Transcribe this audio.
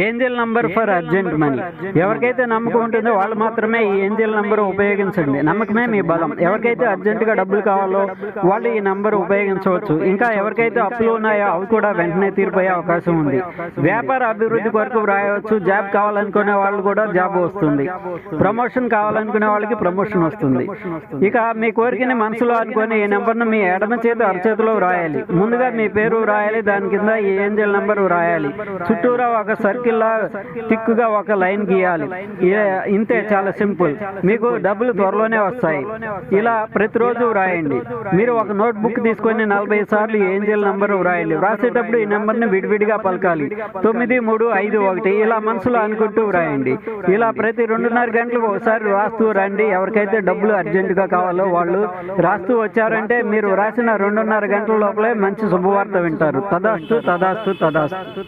Angel number for urgent money. ఎవరికైతే నమ్మకం ఉంటుందో వాళ్ళు మాత్రమే ఈ ఏంజల్ నంబర్ ఉపయోగించండి. నమ్మకమే మీ బలం. ఎవరికైతే అర్జెంటుగా డబ్బులు కావాలో వాళ్ళు ఈ నంబర్ ఉపయోగించవచ్చు. ఇంకా ఎవరికైతే అప్పులు ఉన్నాయో అవి కూడా వెంటనే తీరిపోయే అవకాశం ఉంది. వ్యాపార అభివృద్ధి కొరకు వ్రాయవచ్చు. జాబ్ కావాలనుకునే వాళ్ళు కూడా జాబ్ వస్తుంది. ప్రమోషన్ కావాలనుకునే వాళ్ళకి ప్రమోషన్ వస్తుంది. ఇక మీ కోరికని మనసులో అనుకొని ఈ నెంబర్ను మీ ఎడమ చేతి అరచేతిలో వ్రాయాలి. ముందుగా మీ పేరు వ్రాయాలి, దాని కింద ఈ ఏంజల్ నంబర్ వ్రాయాలి. చుట్టూరా ఒక సర్కిల్లా టిక్కుగా ఒక లైన్ గీయాలి. ఇంతే, చాలా సింపుల్. మీకు డబ్బులు త్వరలోనే వస్తాయి. ఇలా ప్రతిరోజు వ్రాయండి. మీరు ఒక నోట్ బుక్ తీసుకొని 40 సార్లు ఏంజల్ నంబర్ వ్రాయండి. వ్రాసేటప్పుడు ఈ నెంబర్ని విడివిడిగా పలకాలి. 9351 ఇలా మనసులో అనుకుంటూ వ్రాయండి. ఇలా ప్రతి 2:30 గంటలకు ఒకసారి రాస్తూ రండి. ఎవరికైతే డబ్బులు అర్జెంటుగా కావాలో వాళ్ళు రాస్తూ వచ్చారంటే మీరు రాసిన 2:30 గంటల లోపలే మంచి శుభవార్త వింటారు. తదాస్తు తదాస్తు తదాస్తు.